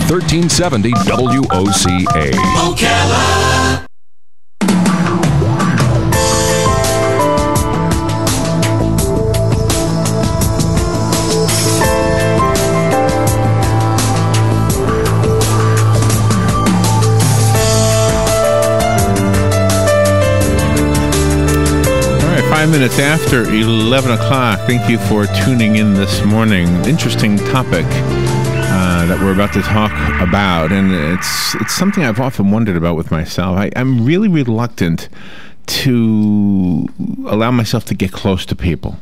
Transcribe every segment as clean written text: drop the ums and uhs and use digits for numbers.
1370 WOCA. Ocala. All right, 5 minutes after 11 o'clock. Thank you for tuning in this morning. Interesting topic that we're about to talk about, and it's something I've often wondered about with myself. I'm really reluctant to allow myself to get close to people.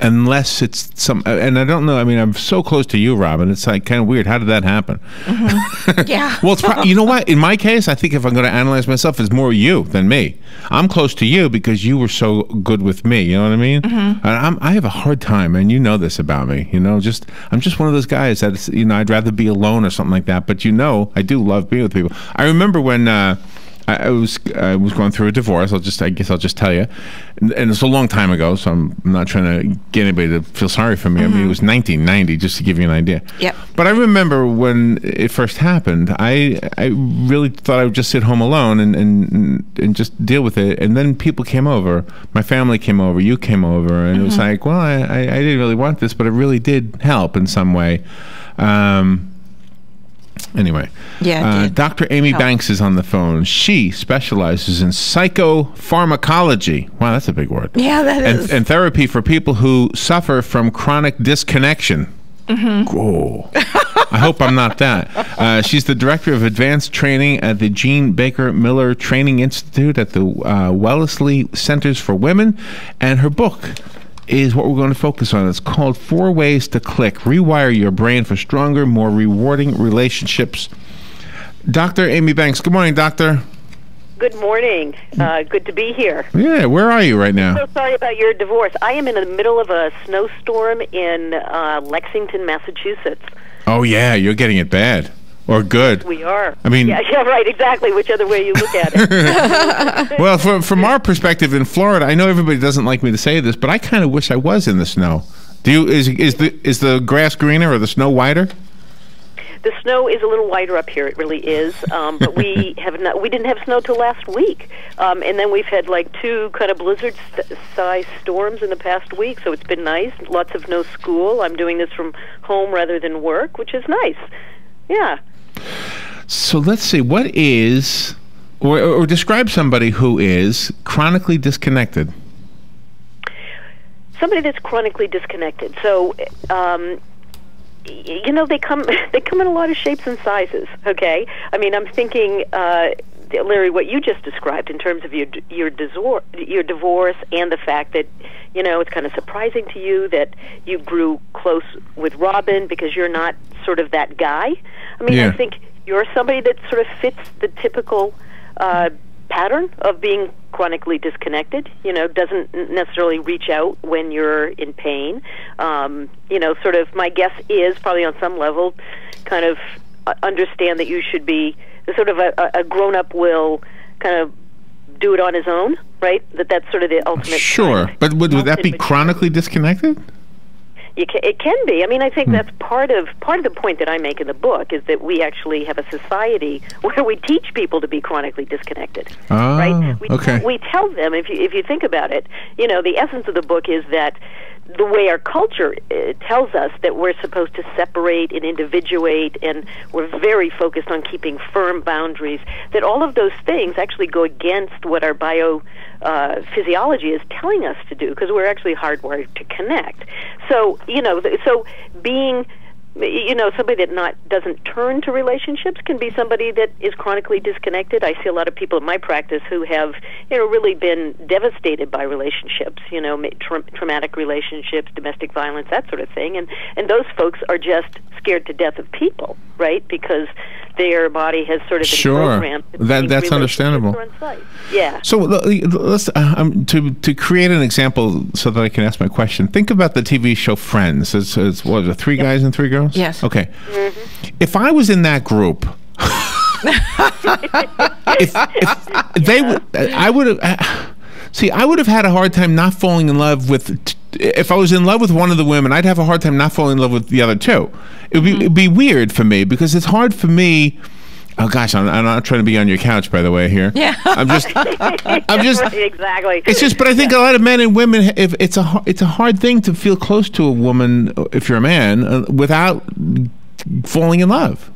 Unless it's some, and I don't know. I mean, I'm so close to you, Robin. It's like kind of weird. How did that happen? Mm-hmm. Yeah. Well, it's you know what? In my case, I think if I'm going to analyze myself, it's more you than me. I'm close to you because you were so good with me. You know what I mean? Mm-hmm. And I have a hard time, and you know this about me. You know, I'm just one of those guys that I'd rather be alone or something like that. But I do love being with people. I remember when. I was going through a divorce. I guess I'll just tell you, and it's a long time ago, so I'm not trying to get anybody to feel sorry for me. Mm-hmm. I mean, it was 1990, just to give you an idea. Yep. But I remember when it first happened, I really thought I would just sit home alone and just deal with it. And then people came over, my family came over, you came over, and it was like, well, I didn't really want this, but it really did help in some way. Anyway, Dr. Amy Banks is on the phone. She specializes in psychopharmacology. Wow, that's a big word. Yeah, that is. And therapy for people who suffer from chronic disconnection. Mm-hmm. Oh, I hope I'm not that. She's the director of advanced training at the Jean Baker Miller Training Institute at the Wellesley Centers for Women, and her book is what we're going to focus on. It's called 4 Ways to Click. Rewire your brain for stronger, more rewarding relationships. Dr. Amy Banks. Good morning, doctor. Good morning. Good to be here. Yeah, where are you right now? So sorry about your divorce. I am in the middle of a snowstorm in Lexington, Massachusetts. Oh, yeah, you're getting it bad. Or good. We are. I mean, yeah, right, exactly, whichever way you look at it. Well, from our perspective in Florida, I know everybody doesn't like me to say this, but I kind of wish I was in the snow. Is the grass greener or the snow whiter? The snow is a little whiter up here. It really is. But we didn't have snow till last week, and then we've had like 2 kind of blizzard-sized storms in the past week. So it's been nice. Lots of no school. I'm doing this from home rather than work, which is nice. Yeah. So let's see, what is, or describe somebody who is chronically disconnected. Somebody that's chronically disconnected. So, they come in a lot of shapes and sizes. Okay, I mean, I'm thinking, Larry, what you just described in terms of your divorce, and the fact that it's kind of surprising to you that you grew close with Robin because you're not sort of that guy. I mean, I think you're somebody that sort of fits the typical pattern of being chronically disconnected, doesn't necessarily reach out when you're in pain. Sort of my guess is probably on some level kind of understand that you should be sort of a grown-up will kind of do it on his own, right? That's sort of the ultimate. Sure, but would that be chronically disconnected? It can be. I mean, I think that's part of the point that I make in the book is that we actually have a society where we teach people to be chronically disconnected. Oh, right? okay. We tell them, if you think about it, the essence of the book is that the way our culture tells us that we're supposed to separate and individuate, and we're very focused on keeping firm boundaries, that all of those things actually go against what our physiology is telling us to do, because we're actually hardwired to connect. So, so being somebody that doesn't turn to relationships can be somebody that is chronically disconnected. I see a lot of people in my practice who have, really been devastated by relationships, traumatic relationships, domestic violence, that sort of thing. And those folks are just scared to death of people, right? Because their body has sort of been programmed. That's understandable. Yeah. So let's to create an example so that I can ask my question. Think about the TV show Friends. It's what, 3 guys and 3 girls? Yes. Okay. Mm-hmm. If I was in that group, if they would, I would have. See, I would have had a hard time not falling in love with if I was in love with one of the women, I'd have a hard time not falling in love with the other two. It'd be weird for me because it's hard for me. Oh gosh, I'm not trying to be on your couch, by the way. Here, Yeah. I'm just Exactly. It's just, but I think a lot of men and women, if it's a hard thing to feel close to a woman if you're a man without falling in love.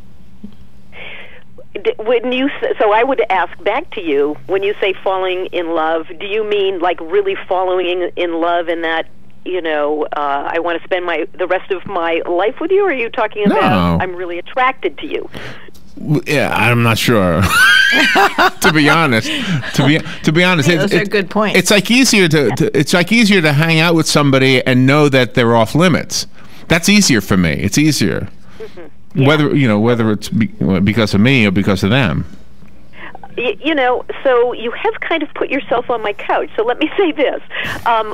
So I would ask back to you, when you say falling in love, do you mean like really falling in love in that, I want to spend the rest of my life with you, or are you talking about I'm really attracted to you? Yeah, I'm not sure. To be honest, Those are good points. It's like easier to hang out with somebody and know that they're off limits. That's easier for me. It's easier. Yeah. Whether it's because of me or because of them. So you have kind of put yourself on my couch. So let me say this.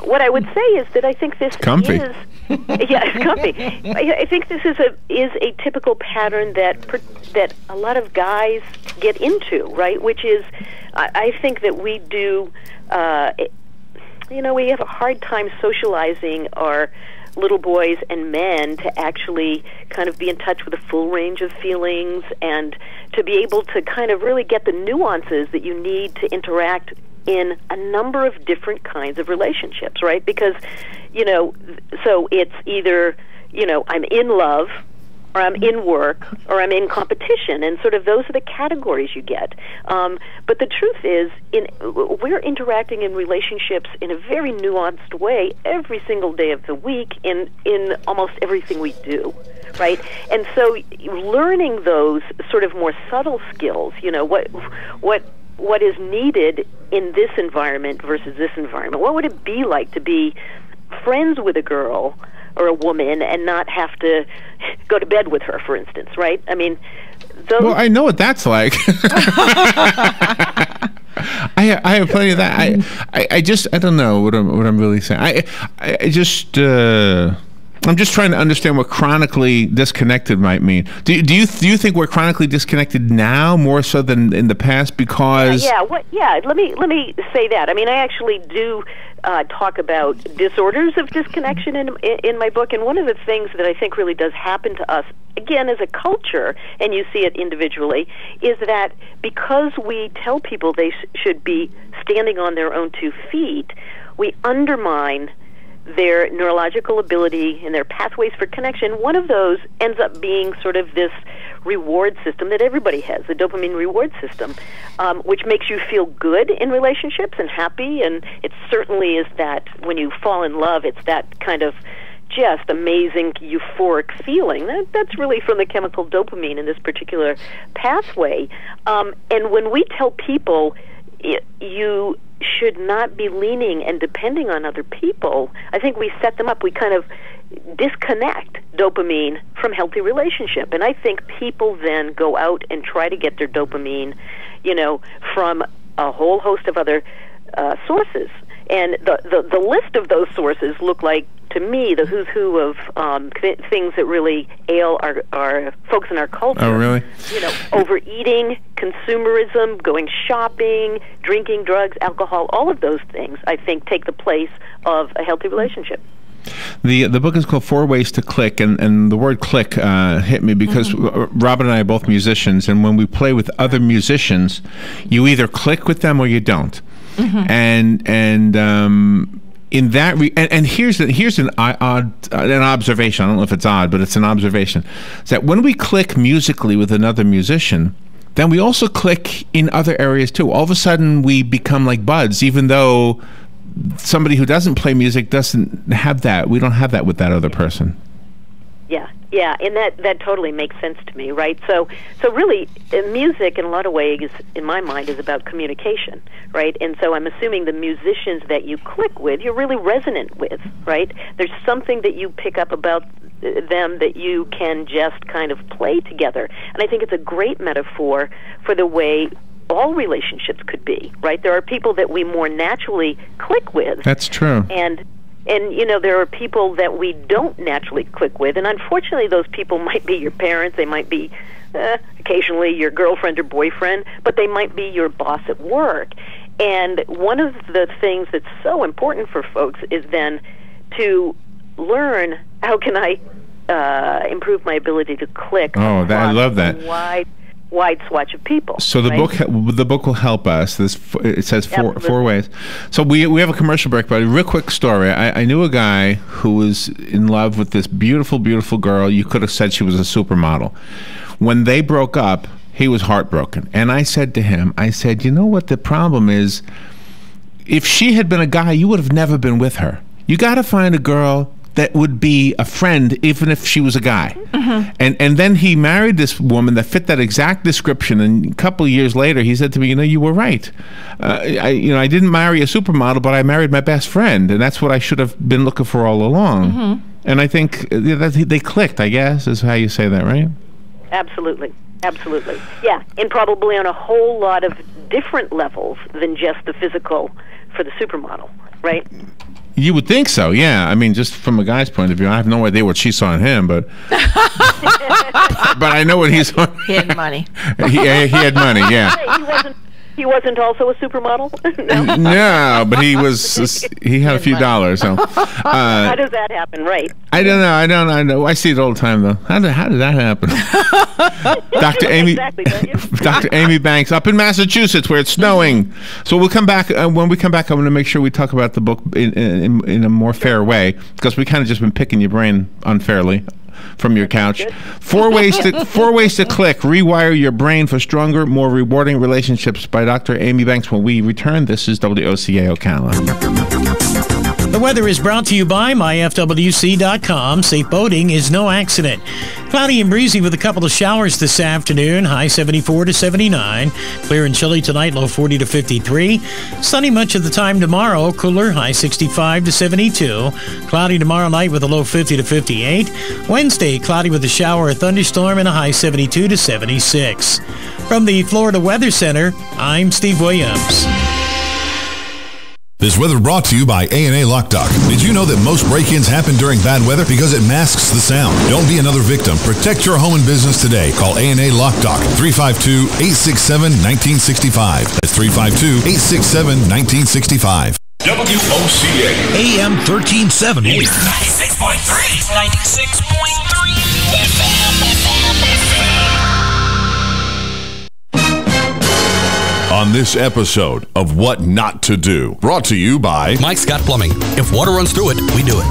What I would say is that I think this comfy. is... Yeah, it's comfy. I think this is a typical pattern that a lot of guys get into, right? Which is, I think that we do... we have a hard time socializing our little boys and men to actually kind of be in touch with a full range of feelings and to be able to kind of really get the nuances that you need to interact in a number of different kinds of relationships, right? Because, so it's either, I'm in love, or I'm in work, or I'm in competition, and sort of those are the categories you get. But the truth is, we're interacting in relationships in a very nuanced way every single day of the week in almost everything we do, right? And so learning those sort of more subtle skills, what is needed in this environment versus this environment. What would it be like to be friends with a girl or a woman and not have to go to bed with her, for instance, right? I mean, well, I know what that's like. I have plenty of that. I don't know what I'm really saying. I'm just trying to understand what chronically disconnected might mean. Do you think we're chronically disconnected now more so than in the past? Because let me say that. I mean, I actually do talk about disorders of disconnection in my book, and one of the things that I think really does happen to us, again, as a culture, and you see it individually, is that because we tell people they should be standing on their own 2 feet, we undermine their neurological ability and their pathways for connection. One of those ends up being sort of this reward system that everybody has, the dopamine reward system, which makes you feel good in relationships and happy, and it certainly is that when you fall in love, it's that kind of just amazing euphoric feeling. That's really from the chemical dopamine in this particular pathway. And when we tell people you should not be leaning and depending on other people, I think we set them up. We kind of disconnect dopamine from healthy relationship. And I think people then go out and try to get their dopamine, from a whole host of other sources. And the list of those sources look like, to me, the who's who of things that really ail our folks in our culture. Oh, really? Overeating, consumerism, going shopping, drinking, drugs, alcohol, all of those things, I think, take the place of a healthy relationship. The book is called 4 Ways to Click, and the word click hit me because Robin and I are both musicians, and when we play with other musicians, you either click with them or you don't. And in that, and here's an observation. I don't know if it's odd, but it's an observation. Is that when we click musically with another musician, then we also click in other areas too. All of a sudden, we become like buds, even though somebody who doesn't play music doesn't have that. We don't have that with that other person. Yeah, and that totally makes sense to me, right? So really, music in a lot of ways, in my mind, is about communication, right? And so I'm assuming the musicians that you click with, you're really resonant with, right? There's something that you pick up about them that you can just kind of play together. And I think it's a great metaphor for the way all relationships could be, right? There are people that we more naturally click with. That's true. And there are people that we don't naturally click with, and unfortunately those people might be your parents, they might be occasionally your girlfriend or boyfriend, but they might be your boss at work. And one of the things that's so important for folks is then to learn how can I improve my ability to click. Oh, I love that. Wide swatch of people. So the book will help us. It says four ways. So we have a commercial break, but a real quick story. I knew a guy who was in love with this beautiful, beautiful girl. You could have said she was a supermodel. When they broke up, he was heartbroken. And I said to him, you know what the problem is? If she had been a guy, you would have never been with her. You got to find a girl that would be a friend even if she was a guy. Mm-hmm. And then he married this woman that fit that exact description, and a couple of years later he said to me, you were right. I didn't marry a supermodel, but I married my best friend, and that's what I should have been looking for all along. Mm-hmm. And I think that they clicked, I guess, is how you say that, right? Absolutely. Yeah, and probably on a whole lot of different levels than just the physical for the supermodel, right? You would think so, yeah. I mean, just from a guy's point of view, I have no idea what she saw in him, but I know what he saw. He had money. He had money, yeah. He wasn't also a supermodel? No, but he had a few dollars. So, how does that happen, right? I don't know. I see it all the time, though. How did that happen? Dr. Amy, exactly, don't you? Dr. Amy Banks up in Massachusetts where it's snowing. So we'll come back. When we come back, I'm going to make sure we talk about the book in a more fair way, because we kind of just been picking your brain unfairly from your couch. Four ways to click, rewire your brain for stronger, more rewarding relationships by Dr. Amy Banks. When we return, this is WOCA Ocala. The weather is brought to you by myfwc.com. Safe boating is no accident. Cloudy and breezy with a couple of showers this afternoon. High 74 to 79. Clear and chilly tonight. Low 40 to 53. Sunny much of the time tomorrow. Cooler. High 65 to 72. Cloudy tomorrow night with a low 50 to 58. Wednesday, cloudy with a shower, a thunderstorm, and a high 72 to 76. From the Florida Weather Center, I'm Steve Williams. This weather brought to you by A&A Lockdock. Did you know that most break-ins happen during bad weather because it masks the sound? Don't be another victim. Protect your home and business today. Call A&A Lockdock, 352-867-1965. That's 352-867-1965. WOCA. AM 1370. 96.3. 96.3. On this episode of What Not to Do, brought to you by Mike Scott Plumbing. If water runs through it, we do it.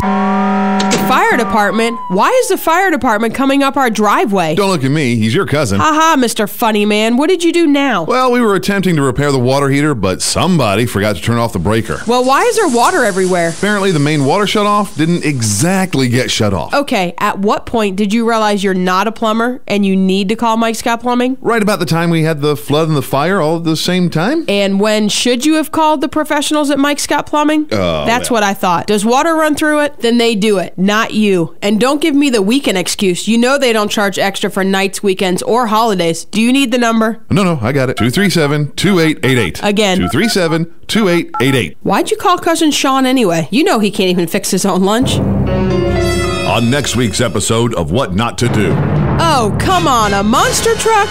The fire department? Why is the fire department coming up our driveway? Don't look at me. He's your cousin. Haha, Mr. Funny Man. What did you do now? Well, we were attempting to repair the water heater, but somebody forgot to turn off the breaker. Well, why is there water everywhere? Apparently, the main water shutoff didn't exactly get shut off. Okay, at what point did you realize you're not a plumber and you need to call Mike Scott Plumbing? Right about the time we had the flood and the fire all at the same time. And when should you have called the professionals at Mike Scott Plumbing? That's what I thought. Does water run through it? Then they do it, not you. And don't give me the weekend excuse. You know they don't charge extra for nights, weekends, or holidays. Do you need the number? No, I got it. 237-2888. Again. 237-2888. Why'd you call Cousin Sean anyway? You know he can't even fix his own lunch. On next week's episode of What Not to Do. Oh, come on, a monster truck?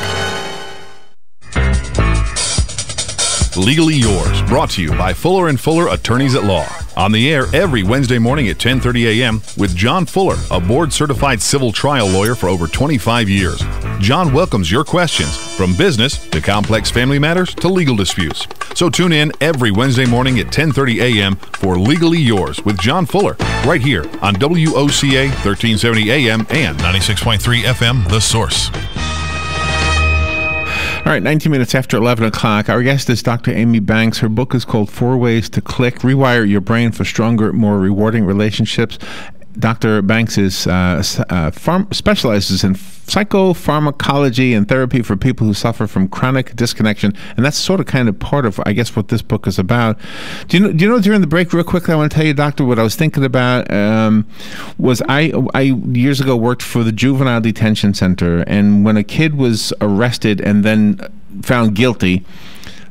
Legally Yours, brought to you by Fuller & Fuller Attorneys at Law. On the air every Wednesday morning at 10:30 a.m. with John Fuller, a board-certified civil trial lawyer for over 25 years. John welcomes your questions, from business to complex family matters to legal disputes. So tune in every Wednesday morning at 10:30 a.m. for Legally Yours with John Fuller, right here on WOCA 1370 AM and 96.3 FM, The Source. All right, 19 minutes after 11 o'clock. Our guest is Dr. Amy Banks. Her book is called 4 Ways to Click, Rewire Your Brain for Stronger, More Rewarding Relationships. Dr. Banks is specializes in psychopharmacology and therapy for people who suffer from chronic disconnection, and that's sort of kind of part of, I guess, what this book is about. Do you know during the break, real quickly, I want to tell you, Doctor, what I was thinking about was I years ago worked for the Juvenile Detention Center, and when a kid was arrested and then found guilty,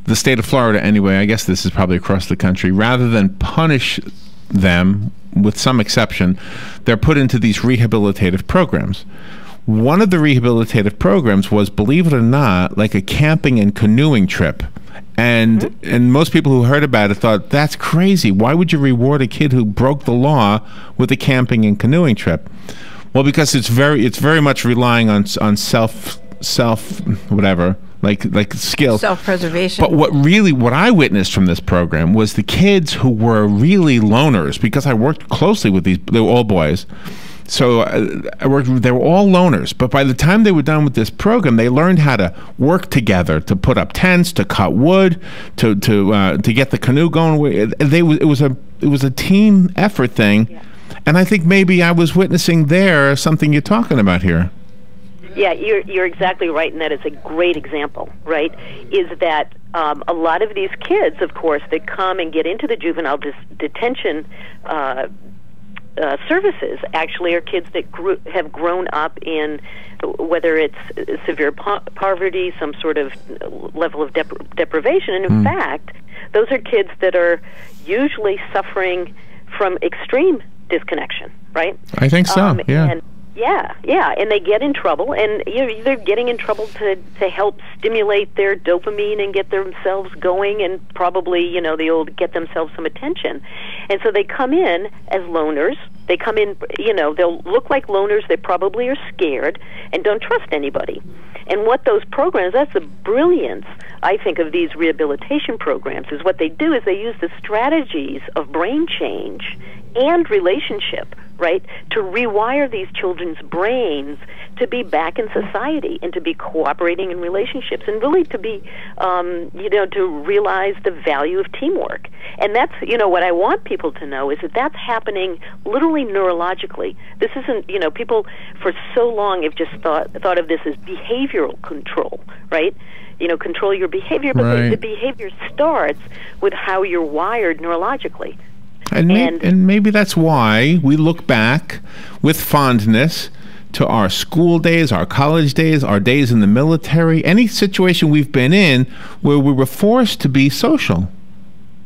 the state of Florida anyway, I guess this is probably across the country, rather than punish them, with some exception, they're put into these rehabilitative programs. One of the rehabilitative programs was, believe it or not, like a camping and canoeing trip. And and most people who heard about it thought, that's crazy. Why would you reward a kid who broke the law with a camping and canoeing trip? Well, because it's very much relying on self whatever, like skill, self-preservation. But what I witnessed from this program was the kids who were really loners, because I worked closely with these. They were all boys. So they were all loners, but by the time they were done with this program, they learned how to work together, to put up tents, to cut wood, to get the canoe going. It was a team effort thing, and I think maybe I was witnessing there something you're talking about here. Yeah, you're exactly right, and that is a great example, right? Is that a lot of these kids, of course, that come and get into the juvenile detention services actually are kids that have grown up in, whether it's severe poverty, some sort of level of deprivation, and in fact, those are kids that are usually suffering from extreme disconnection, right? I think so, yeah. And they get in trouble, and they're getting in trouble to help stimulate their dopamine and get themselves going, and probably, the old get themselves some attention. And so they come in as loners. They come in, they'll look like loners. They probably are scared and don't trust anybody. And what those programs, that's the brilliance, I think, of these rehabilitation programs, is what they do is they use the strategies of brain change and relationship, right, to rewire these children's brains to be back in society and to be cooperating in relationships and really to be, to realize the value of teamwork. And that's, what I want people to know is that that's happening literally neurologically. This isn't, people for so long have just thought of this as behavioral control, right? Control your behavior, but the behavior starts with how you're wired neurologically. And maybe that's why we look back with fondness to our school days, our college days, our days in the military, any situation we've been in where we were forced to be social.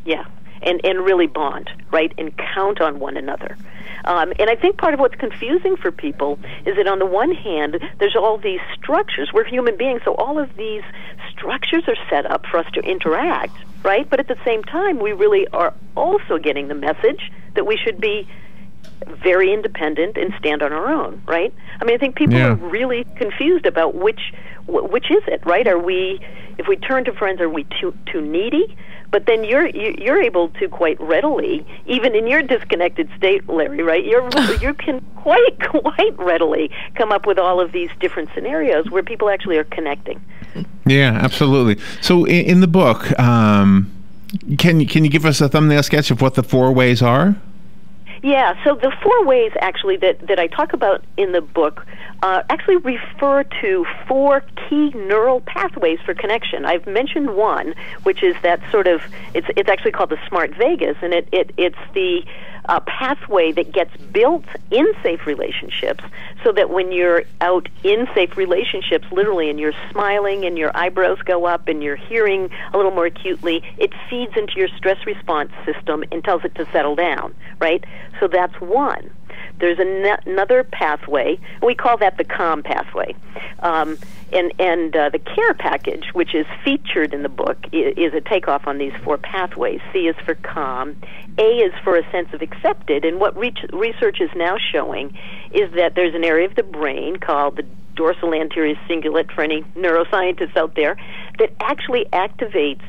Yeah, and really bond, right, and count on one another. And I think part of what's confusing for people is that on the one hand, there's all these structures. We're human beings, so all of these structures are set up for us to interact, right? But at the same time, we really are also getting the message that we should be very independent and stand on our own, right? I mean, I think people are really confused about which is it, right? Are we, if we turn to friends, are we too needy? But then you're able to quite readily, even in your disconnected state, Larry, right? You can quite readily come up with all of these different scenarios where people actually are connecting. Yeah, absolutely. So in the book, can you give us a thumbnail sketch of what the 4 ways are? Yeah, so the 4 ways actually that I talk about in the book actually refer to 4 key neural pathways for connection. I've mentioned one, which is that sort of, it's actually called the smart vagus, and it's the pathway that gets built in safe relationships so that when you're out in safe relationships, literally, and you're smiling and your eyebrows go up and you're hearing a little more acutely, it feeds into your stress response system and tells it to settle down, right? So that's one. There's another pathway. We call that the calm pathway. And the care package, which is featured in the book, is a takeoff on these 4 pathways. C is for calm. A is for a sense of accepted. And what research is now showing is that there's an area of the brain called the dorsal anterior cingulate, for any neuroscientists out there, that actually activates,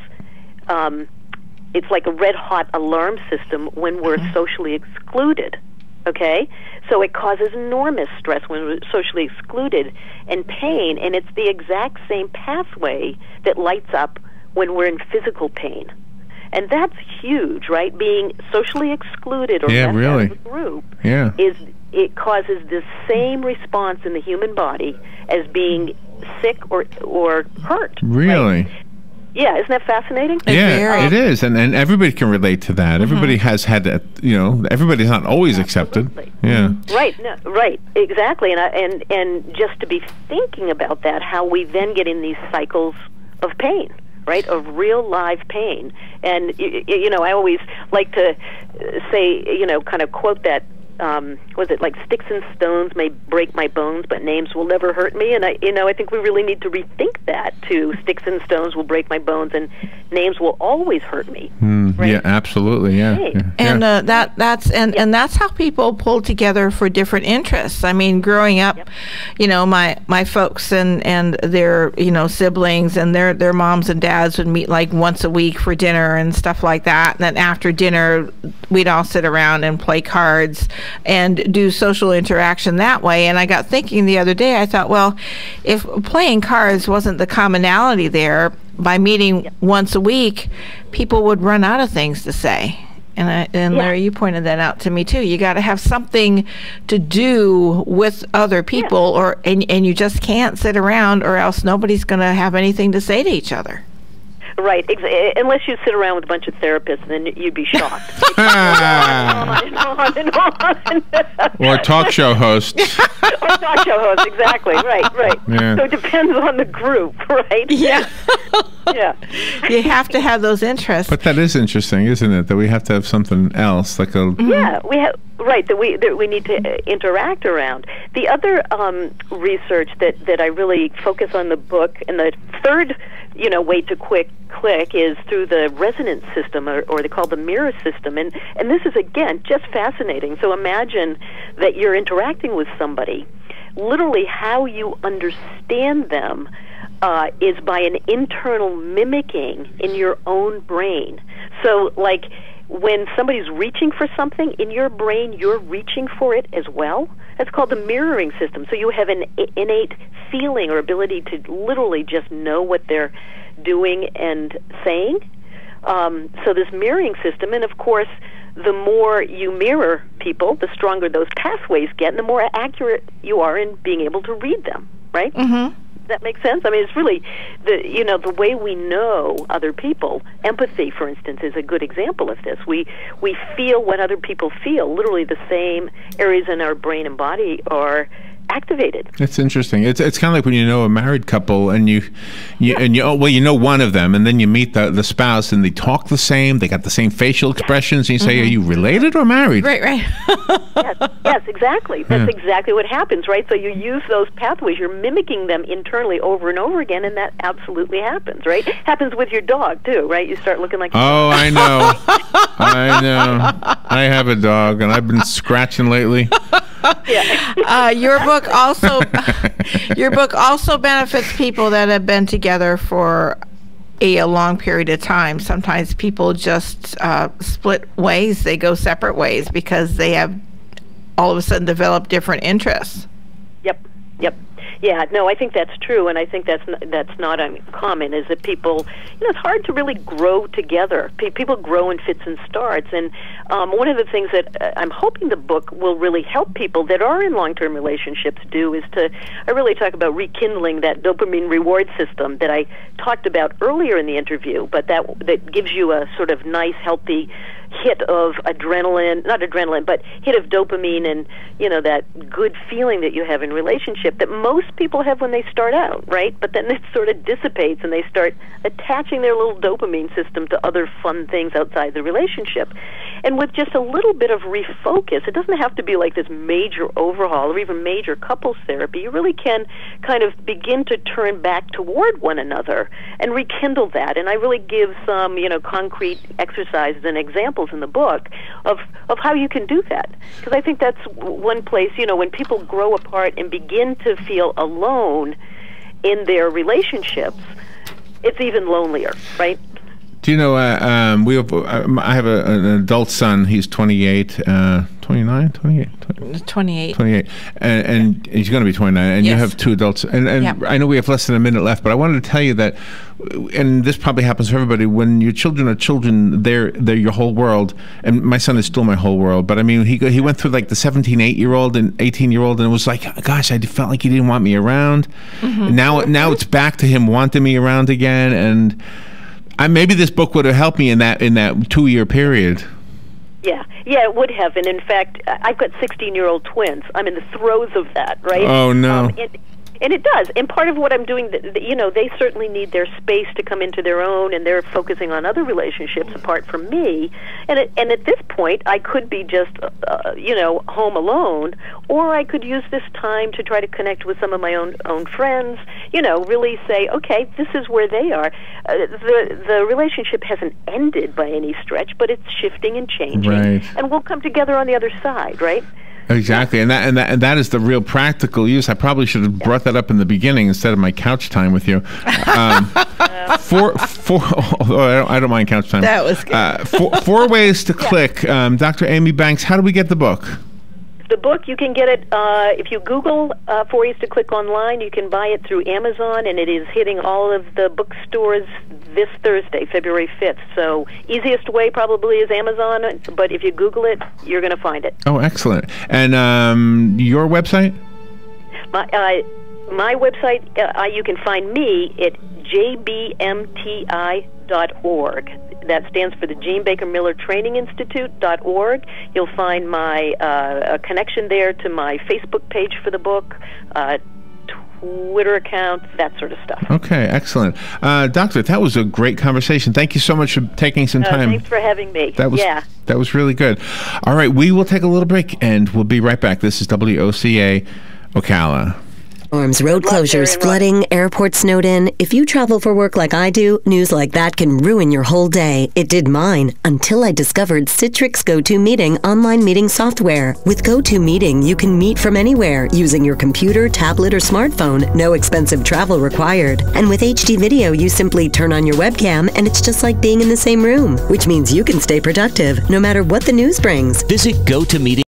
it's like a red-hot alarm system when we're socially excluded. Okay? So it causes enormous stress when we're socially excluded and pain, and it's the exact same pathway that lights up when we're in physical pain. And that's huge, right? Being socially excluded or left out of the group it causes the same response in the human body as being sick or hurt. Really? Right? Yeah, isn't that fascinating? Yeah, it is, and everybody can relate to that. Everybody has had that. Everybody's not always accepted. Yeah, right, exactly. And just to be thinking about that, how we then get in these cycles of pain, right, of real live pain. And I always like to say, kind of quote that was it like sticks and stones may break my bones, but names will never hurt me? And I think we really need to rethink that to sticks and stones will break my bones, and names will always hurt me. Right? Yeah, absolutely. Yeah, Right. yeah. And and that's how people pull together for different interests. I mean, growing up, my folks and their siblings and their moms and dads would meet like once a week for dinner and stuff like that. And then after dinner, we'd all sit around and play cards and do social interaction that way. And I got thinking the other day, I thought, well, if playing cards wasn't the commonality there, by meeting once a week, people would run out of things to say. And Larry, you pointed that out to me too. You got to have something to do with other people, and you just can't sit around, or else nobody's going to have anything to say to each other. Right, unless you sit around with a bunch of therapists, then you'd be shocked. on and on. Or talk show hosts. Or talk show hosts, exactly. Right. Yeah. So it depends on the group, right? Yeah. Yeah. You have to have those interests. But that is interesting, isn't it? That we have to have something else, like a. Yeah, we have. Right, that we need to interact around. The other research that I really focus on the book, and the third, way to click is through the resonance system, or they call the mirror system, and this is again just fascinating. So imagine that you're interacting with somebody. Literally, how you understand them is by an internal mimicking in your own brain. So, like, when somebody's reaching for something in your brain, you're reaching for it as well. That's called the mirroring system. So you have an innate feeling or ability to literally just know what they're doing and saying. So this mirroring system, and of course, the more you mirror people, the stronger those pathways get, and the more accurate you are in being able to read them, right? Mm-hmm. Does that make sense? I mean, it's really the way we know other people. Empathy, for instance, is a good example of this. We feel what other people feel. Literally, the same areas in our brain and body are activated. It's interesting. It's kind of like when you know a married couple and you know one of them, and then you meet the spouse and they talk the same, they got the same facial expressions, and you say, "Are you related or married?" Right. Yes, exactly. That's exactly what happens, right? So you use those pathways, you're mimicking them internally over and over again, and that absolutely happens, right? Happens with your dog too, right? You start looking like. Oh, I know. I know. I have a dog, and I've been scratching lately. Yeah. Your book also benefits people that have been together for a long period of time. Sometimes people just split ways; they go separate ways because they have all of a sudden developed different interests. Yep. Yeah, no, I think that's true, and I think that's not uncommon. Is that people, it's hard to really grow together. People grow in fits and starts, and one of the things that I'm hoping the book will really help people that are in long-term relationships do is I really talk about rekindling that dopamine reward system that I talked about earlier in the interview, but that gives you a sort of nice, healthy hit of hit of dopamine, and that good feeling that you have in relationship that most people have when they start out, right? But then it sort of dissipates and they start attaching their little dopamine system to other fun things outside the relationship. And with just a little bit of refocus, it doesn't have to be like this major overhaul or even major couples therapy. You really can kind of begin to turn back toward one another and rekindle that. And I really give some, concrete exercises and examples in the book of how you can do that. Because I think that's one place, when people grow apart and begin to feel alone in their relationships, it's even lonelier, right? Do you know, I have an adult son. He's 28, 29, 28? 28. And he's going to be 29. And you have two adults. And I know we have less than a minute left, but I wanted to tell you that, and this probably happens for everybody, when your children are children, they're your whole world. And my son is still my whole world. But I mean, he went through like the 17, 8-year-old and 18-year-old, and it was like, gosh, I felt like he didn't want me around. Mm-hmm. Now it's back to him wanting me around again. And maybe this book would have helped me in that 2-year period. Yeah, it would have. And in fact, I've got 16-year-old twins. I'm in the throes of that, right? Oh, no. And it does. And part of what I'm doing, they certainly need their space to come into their own, and they're focusing on other relationships apart from me. And at this point, I could be just, home alone, or I could use this time to try to connect with some of my own friends. Really say, okay, this is where they are. The relationship hasn't ended by any stretch, but it's shifting and changing, right. And we'll come together on the other side, right? Exactly, and that is the real practical use. I probably should have brought that up in the beginning instead of my couch time with you. Although I don't mind couch time. That was good. Four ways to click. Dr. Amy Banks, how do we get the book? The book, you can get it if you Google 4 Ways to Click online. You can buy it through Amazon, and it is hitting all of the bookstores this Thursday, February 5th. So easiest way probably is Amazon, but if you Google it, you're going to find it. Oh, excellent. And your website? My website, you can find me at jbmti.org. That stands for the Jean Baker Miller Training Institute.org. You'll find my a connection there to my Facebook page for the book, Twitter account, that sort of stuff. Okay, excellent. Doctor, that was a great conversation. Thank you so much for taking some time. Thanks for having me. That was really good. All right, we will take a little break, and we'll be right back. This is WOCA Ocala. Storms, road closures, flooding, airports snowed in. If you travel for work like I do, news like that can ruin your whole day. It did mine, until I discovered Citrix GoToMeeting online meeting software. With GoToMeeting, you can meet from anywhere using your computer, tablet, or smartphone. No expensive travel required. And with HD video, you simply turn on your webcam and it's just like being in the same room, which means you can stay productive no matter what the news brings. Visit GoToMeeting.